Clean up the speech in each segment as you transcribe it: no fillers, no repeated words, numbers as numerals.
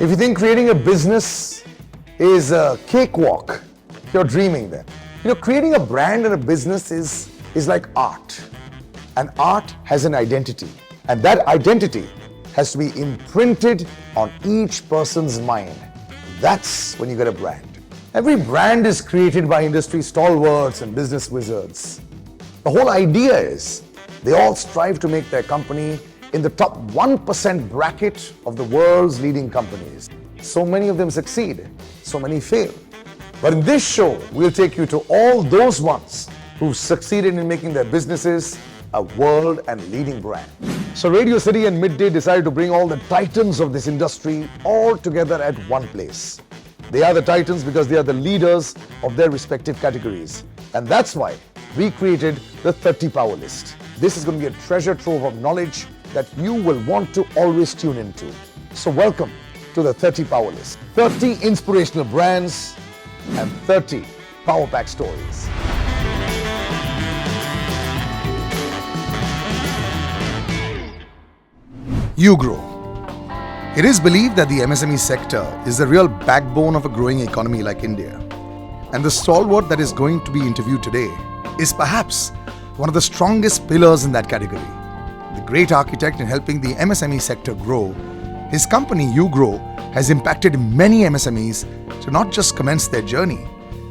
If you think creating a business is a cakewalk, you're dreaming then. Creating a brand and a business is like art. And art has an identity. And that identity has to be imprinted on each person's mind. That's when you get a brand. Every brand is created by industry stalwarts and business wizards. The whole idea is they all strive to make their company in the top 1% bracket of the world's leading companies. So many of them succeed, so many fail. But in this show, we'll take you to all those ones who've succeeded in making their businesses a world and leading brand. So Radio City and Midday decided to bring all the titans of this industry all together at one place. They are the titans because they are the leaders of their respective categories. And that's why we created the 30 Powerlist. This is going to be a treasure trove of knowledge that you will want to always tune into. So welcome to the 30 Powerlist. 30 inspirational brands and 30 Power Pack stories. GRO. It is believed that the MSME sector is the real backbone of a growing economy like India. And the stalwart that is going to be interviewed today is perhaps one of the strongest pillars in that category. The great architect in helping the MSME sector grow, his company GRO has impacted many MSMEs to not just commence their journey,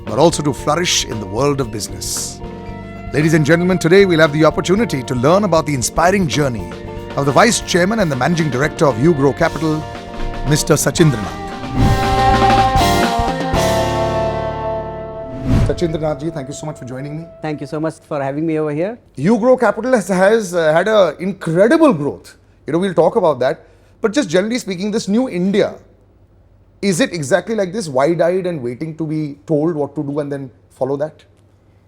but also to flourish in the world of business. Ladies and gentlemen, today we'll have the opportunity to learn about the inspiring journey of the Vice Chairman and the Managing Director of GRO Capital, Mr. Shachindra Nath. Shachindra Nath ji, thank you so much for joining me. Thank you so much for having me over here. GRO Capital has had an incredible growth. We'll talk about that. But just generally speaking, this new India, is it exactly like this, wide-eyed and waiting to be told what to do and then follow that?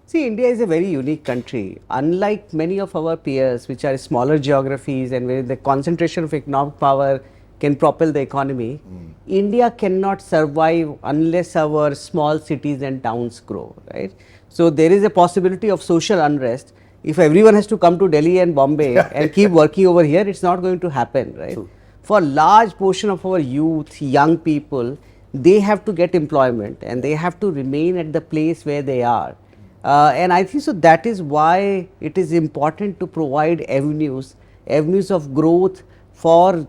See, India is a very unique country. Unlike many of our peers, which are smaller geographies and where the concentration of economic power can propel the economy, India cannot survive unless our small cities and towns grow, right? So there is a possibility of social unrest. If everyone has to come to Delhi and Bombay and keep working over here, it's not going to happen, right? True. For a large portion of our youth, young people, they have to get employment and they have to remain at the place where they are. And I think so that is why it is important to provide avenues of growth for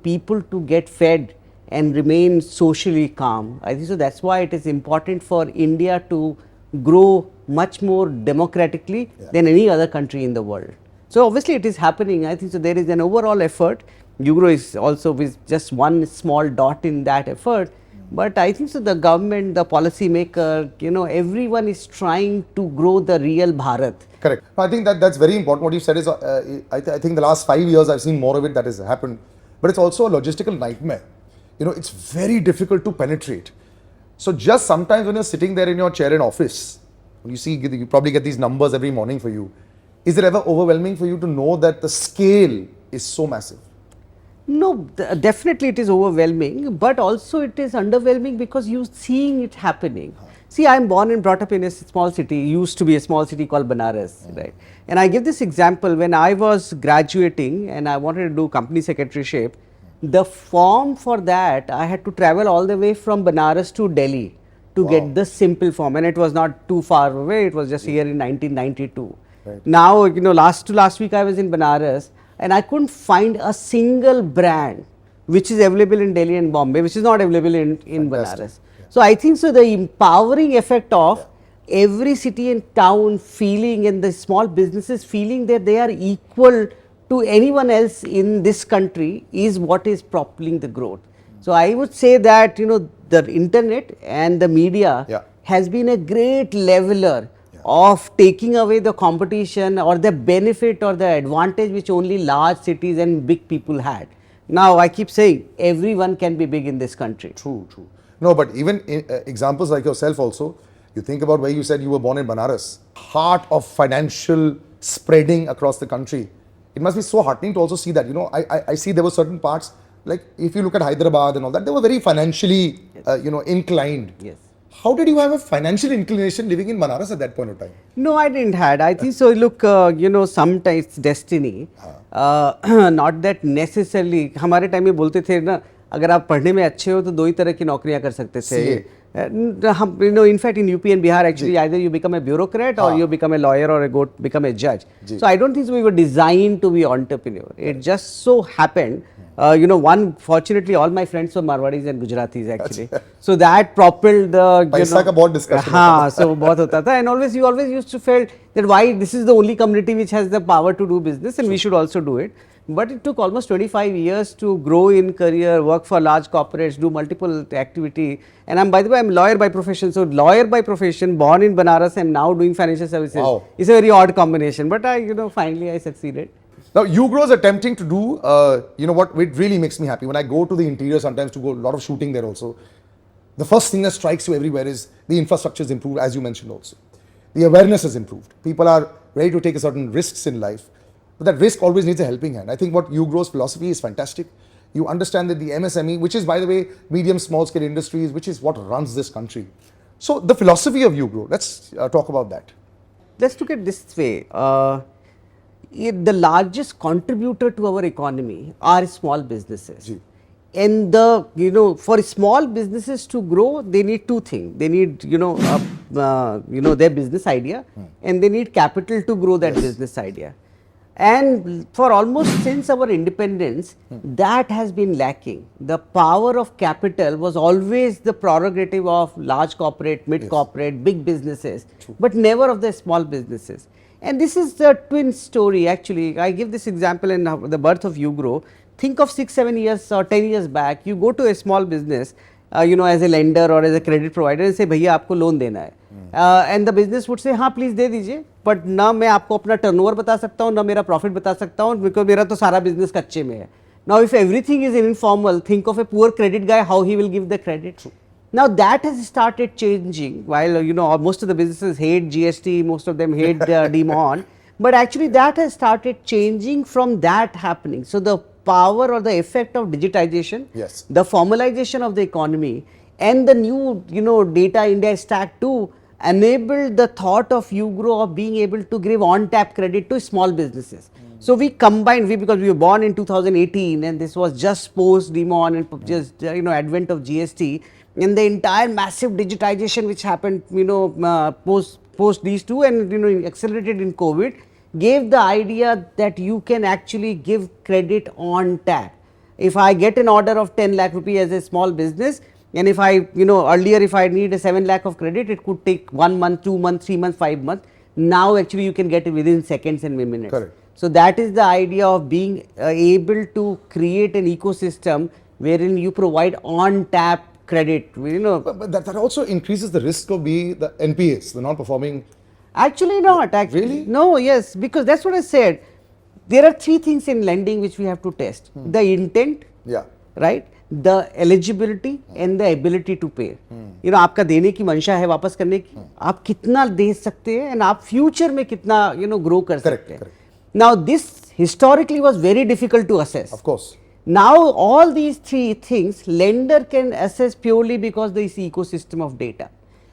people to get fed and remain socially calm. I think so that's why it is important for India to grow much more democratically than any other country in the world. So obviously it is happening. I think so there is an overall effort. GRO is also with just one small dot in that effort. But I think so the government, the policy maker, everyone is trying to grow the real Bharat. Correct. I think that's very important. What you said is, I think the last 5 years I've seen more of it that has happened. But it's also a logistical nightmare. It's very difficult to penetrate. So just sometimes when you're sitting there in your chair in office, when you probably get these numbers every morning for you, is it ever overwhelming for you to know that the scale is so massive? No, definitely it is overwhelming, but also it is underwhelming because you're seeing it happening. See, I am born and brought up in a small city, used to be a small city called Banaras, right? And I give this example, when I was graduating and I wanted to do company secretaryship, the form for that, I had to travel all the way from Banaras to Delhi to get the simple form, and it was not too far away, it was just here in 1992. Right. Now, last week I was in Banaras, and I couldn't find a single brand which is available in Delhi and Bombay, which is not available in Banaras. Yeah. So I think so the empowering effect of every city and town feeling and the small businesses feeling that they are equal to anyone else in this country is what is propelling the growth. So I would say that the internet and the media has been a great leveler of taking away the competition or the benefit or the advantage which only large cities and big people had. Now I keep saying everyone can be big in this country. True. No, but even examples like yourself also, you think about where you said you were born in Banaras, heart of financial spreading across the country. It must be so heartening to also see that. I see there were certain parts, like if you look at Hyderabad and all that, they were very financially inclined. Yes. How did you have a financial inclination living in Banaras at that point of time? No, I didn't had. I think so. Look, sometimes destiny. Not that necessarily. हमारे time में बोलते थे ना, अगर आप पढ़ने में अच्छे हो तो दो ही तरह की नौकरियां कर सकते थे. हम in fact in UP and Bihar actually either you become a bureaucrat or you become a lawyer or become a judge. So I don't think we were designed to be entrepreneur. It just so happened. Fortunately all my friends were Marwadis and Gujaratis actually. So that propelled the पैसा का बहुत discussion हाँ, so बहुत होता था, and you always used to feel that why this is the only community which has the power to do business and we should also do it. But it took almost 25 years to grow in career, work for large corporates, do multiple activity. And by the way, I'm lawyer by profession. So lawyer by profession, born in Banaras, I'm now doing financial services. Wow. It's a very odd combination, but finally I succeeded. Now, GRO is attempting to do, what it really makes me happy. When I go to the interior sometimes to go, a lot of shooting there also, the first thing that strikes you everywhere is the infrastructure is improved, as you mentioned also. The awareness has improved. People are ready to take certain risks in life. But that risk always needs a helping hand. I think what GRO's philosophy is fantastic. You understand that the MSME, which is, by the way, medium, small scale industries, which is what runs this country. So the philosophy of GRO, let's talk about that. Let's look at this way. The largest contributor to our economy are small businesses. And for small businesses to grow, they need two things. They need, their business idea, and they need capital to grow that business idea. And for almost since our independence, that has been lacking. The power of capital was always the prerogative of large corporate, mid corporate, big businesses, but never of the small businesses. And this is the twin story actually. I give this example in the birth of GRO. Think of 6-7 years or 10 years back, you go to a small business, as a lender or as a credit provider and say, भैया आपको loan देना है. And the business would say, हाँ please दे दीजिए, but ना मैं आपको अपना टर्नओवर बता सकता हूँ, ना मेरा प्रॉफिट बता सकता हूँ, बिकॉज मेरा तो सारा बिजनेस कच्चे में है. Now if everything is informal, think of a poor credit guy, how he will give the credit. Now that has started changing. While most of the businesses hate GST, most of them hate demon, but actually that has started changing from that happening. So the power or the effect of digitization, the formalization of the economy, and the new data India stack too enabled the thought of GRO of being able to give on-tap credit to small businesses. So we combined, because we were born in 2018 and this was just post demon and just advent of GST, and the entire massive digitization which happened post these two and accelerated in COVID, gave the idea that you can actually give credit on tap. If I get an order of 10 lakh rupee as a small business, and if I, earlier if I need a 7 lakh of credit, it could take 1 month, 2 months, 3 months, 5 months. Now actually you can get it within seconds and minutes. Correct. So that is the idea of being able to create an ecosystem wherein you provide on tap credit. But that also increases the risk of being the NPAs, the non-performing. Actually not. Really? No, yes, because that's what I said. There are three things in lending which we have to test. The intent, right? The eligibility and the ability to pay. आपका देने की मंशा है, वापस करने की, आप कितना दे सकते हैं, and आप फ्यूचर में कितना grow कर सकते हैं. Now this historically was very difficult to assess. Of course. Now all these three things lender can assess purely because there is ecosystem of data.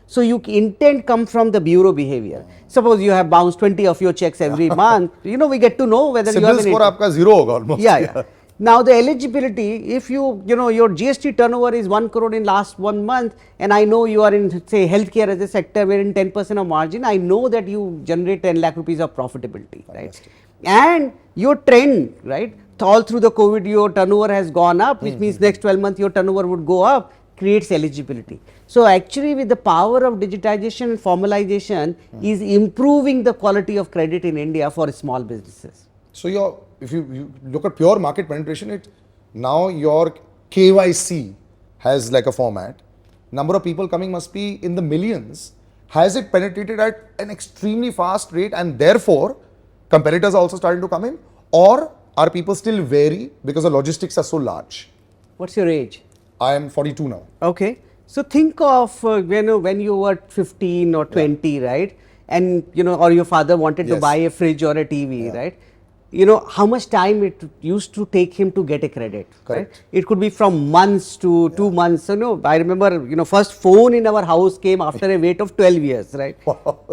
So you intent come from the bureau behavior. Suppose you have bounced 20 of your checks every month, we get to know whether you have an score आपका zero होगा almost. Yeah. Now the eligibility, if your GST turnover is 1 crore in last 1 month, and I know you are in say healthcare as a sector wherein 10% of margin, I know that you generate 10 lakh rupees of profitability, right? And your trend, right? All through the COVID, your turnover has gone up, which means next 12 months your turnover would go up, creates eligibility. So actually with the power of digitization and formalization is improving the quality of credit in India for small businesses. So if you look at pure market penetration, now your KYC has like a format. Number of people coming must be in the millions. Has it penetrated at an extremely fast rate and therefore competitors are also starting to come in? Or are people still wary because the logistics are so large? What's your age? I am 42 now. Okay. So think of when you were 15 or 20, right? And or your father wanted to buy a fridge or a TV, right? How much time it used to take him to get a credit. Correct. Right? It could be from months to 2 months. So I remember first phone in our house came after a wait of 12 years, right?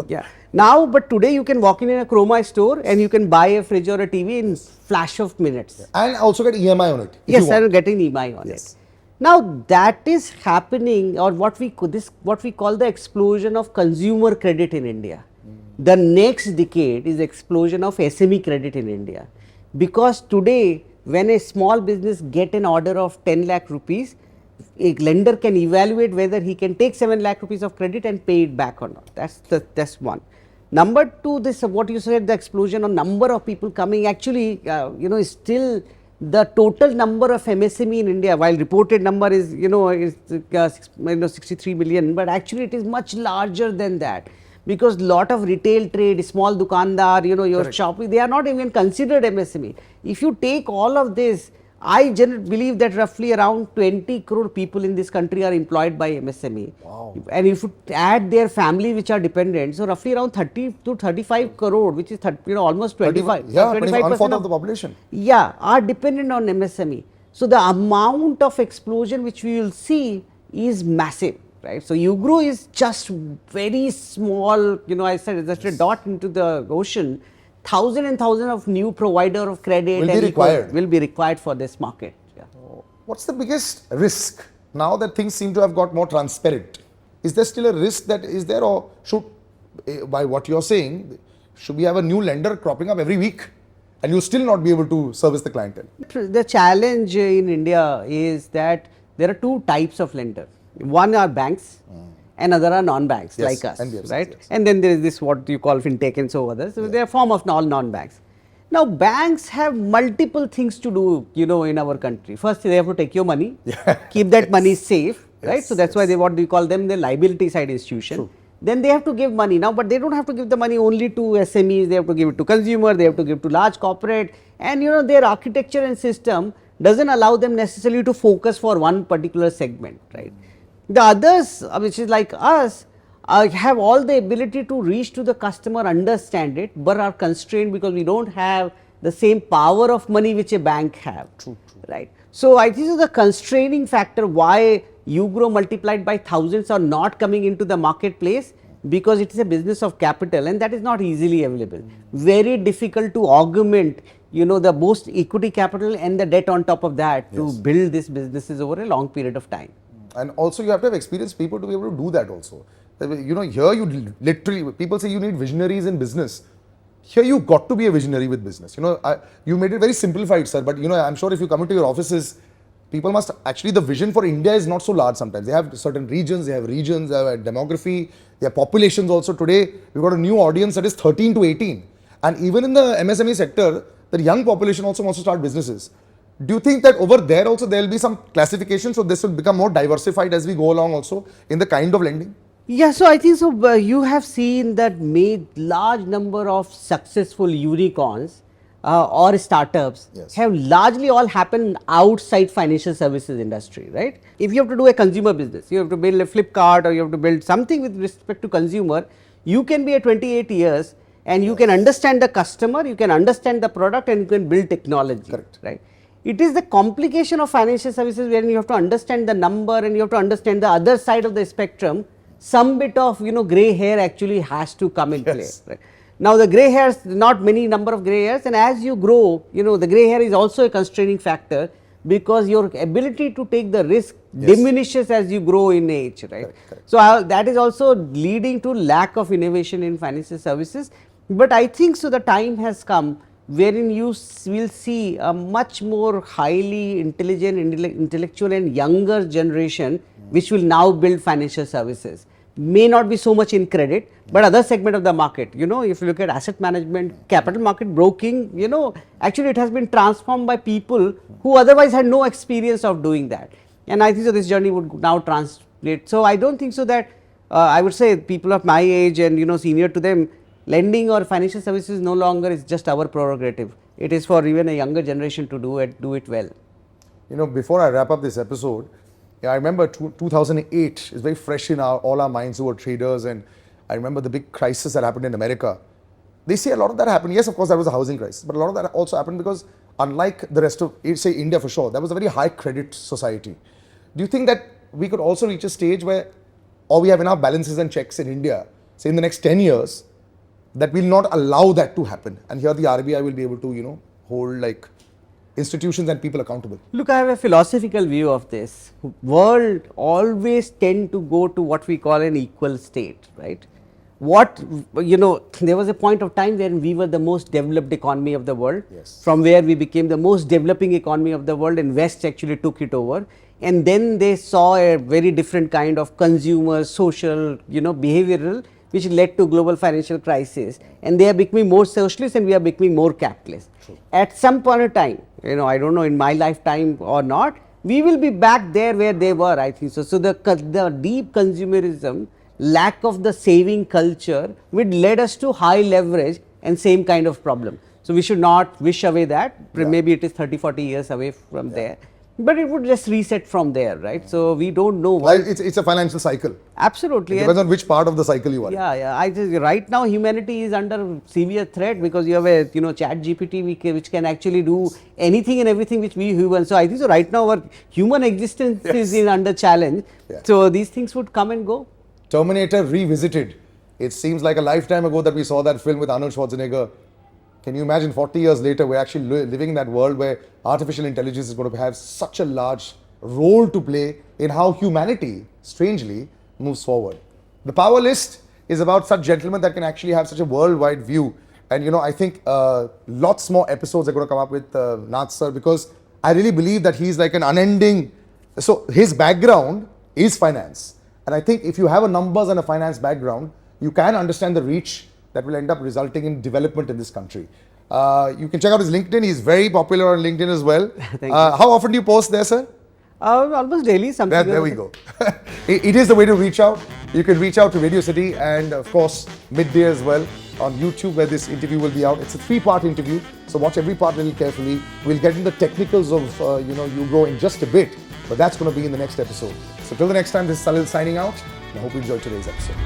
Yeah. Now, but today you can walk in a Chroma store and you can buy a fridge or a TV in flash of minutes. And also get EMI on it. Yes, I'm getting EMI on it. Now that is happening, or what we call the explosion of consumer credit in India. The next decade is explosion of SME credit in India, because today when a small business get an order of 10 lakh rupees, a lender can evaluate whether he can take 7 lakh rupees of credit and pay it back or not. That's one. Number two, this what you said, the explosion of number of people coming, actually is still the total number of MSME in India, while reported number is 63 million, but actually it is much larger than that, because lot of retail trade, small dukandar, your Correct. shop, they are not even considered MSME. If you take all of this, I believe that roughly around 20 crore people in this country are employed by MSME. Wow. And if you add their family which are dependent, so roughly around 30 to 35 crore, which is almost 25. Yeah, 25% 1/4 of the population. Yeah, are dependent on MSME. So the amount of explosion which we will see is massive, right? So UGRO is just very small, I said it's just a dot into the ocean. Thousand and thousand of new provider of credit will be required for this market. Yeah. What's the biggest risk now that things seem to have got more transparent? Is there still a risk that is there, or should, by what you're saying, should we have a new lender cropping up every week and you'll still not be able to service the clientele? The challenge in India is that there are two types of lenders. One are banks, and other are non-banks, Yes, like us, NBFCs, right? yes. And then there is this what you call fintech and so others. So they are form of all non-banks. Now banks have multiple things to do, in our country. First, they have to take your money, keep that money safe, right? So that's why they what we call them the liability side institution. True. Then they have to give money now, but they don't have to give the money only to SMEs. They have to give it to consumer. They have to give to large corporate, and their architecture and system doesn't allow them necessarily to focus for one particular segment, right? The others, which is like us, have all the ability to reach to the customer, understand it, but are constrained because we don't have the same power of money which a bank have. True. Right. So I think the constraining factor why UGRO multiplied by thousands are not coming into the marketplace, because it is a business of capital and that is not easily available. Very difficult to augment, the most equity capital and the debt on top of that to build these businesses over a long period of time. And also you have to have experienced people to be able to do that also. Here you literally, people say you need visionaries in business. Here you got to be a visionary with business. You made it very simplified, sir, but I'm sure if you come into your offices, people must, actually the vision for India is not so large sometimes. They have certain regions, they have a demography, they have populations also. Today, we've got a new audience that is 13 to 18. And even in the MSME sector, the young population also wants to start businesses. Do you think that over there also there will be some classification, so this will become more diversified as we go along also in the kind of lending? Yeah, so I think so. You have seen that large number of successful unicorns or startups have largely all happened outside financial services industry, right? If you have to do a consumer business, you have to build a Flipkart or you have to build something with respect to consumer, you can be at 28 years and you can understand the customer, you can understand the product, and you can build technology. Correct. Right? It is the complication of financial services where you have to understand the number and you have to understand the other side of the spectrum. Some bit of grey hair actually has to come in play. Right? Now the grey hairs, not many number of grey hairs, and as you grow, the grey hair is also a constraining factor, because your ability to take the risk diminishes as you grow in age, right? Correct. So that is also leading to lack of innovation in financial services. But I think so the time has come wherein you will see a much more highly intelligent, intellectual and younger generation which will now build financial services. May not be so much in credit, but other segment of the market, if you look at asset management, capital market broking, actually it has been transformed by people who otherwise had no experience of doing that. And I think so this journey would now translate. So I don't think so that I would say people of my age and senior to them, lending or financial services no longer is just our prerogative. It is for even a younger generation to do it well. Before I wrap up this episode, I remember 2008 is very fresh in all our minds who were traders, and I remember the big crisis that happened in America. They say a lot of that happened. Yes, of course, that was a housing crisis, but a lot of that also happened because unlike the rest of, say India for sure, that was a very high credit society. Do you think that we could also reach a stage where, or we have enough balances and checks in India, say in the next 10 years, that will not allow that to happen? And here the RBI will be able to, hold like institutions and people accountable? Look, I have a philosophical view of this. World always tend to go to what we call an equal state, right? There was a point of time when we were the most developed economy of the world. Yes. From where we became the most developing economy of the world, and West actually took it over. And then they saw a very different kind of consumer, social, behavioral, which led to global financial crisis. And they are becoming more socialist and we are becoming more capitalist. True. At some point of time, I don't know in my lifetime or not, we will be back there where they were, I think so. So the deep consumerism, lack of the saving culture, which led us to high leverage and same kind of problem. So we should not wish away that. Yeah. Maybe it is 30-40 years away from there. But it would just reset from there, right? So we don't know why. It's a financial cycle. Absolutely. It depends on which part of the cycle you are in. Yeah. I just, right now humanity is under severe threat because you have a chat GPT which can actually do anything and everything which we humans. So I think so right now our human existence is under challenge. Yeah. So these things would come and go. Terminator Revisited. It seems like a lifetime ago that we saw that film with Arnold Schwarzenegger. Can you imagine 40 years later we're actually living in that world where artificial intelligence is going to have such a large role to play in how humanity, strangely, moves forward. The Powerlist is about such gentlemen that can actually have such a worldwide view. And I think lots more episodes are going to come up with Nath sir, because I really believe that he's like an unending, so his background is finance. And I think if you have a numbers and a finance background, you can understand the reach that will end up resulting in development in this country. You can check out his LinkedIn. He's very popular on LinkedIn as well. Thank you. How often do you post there, sir? Almost daily. Something. There we go. It is the way to reach out. You can reach out to Radio City and of course Midday as well on YouTube, where this interview will be out. It's a 3-part interview, so watch every part really carefully. We'll get into the technicals of GRO in just a bit, but that's going to be in the next episode. So till the next time, this is Salil signing out. I hope you enjoyed today's episode.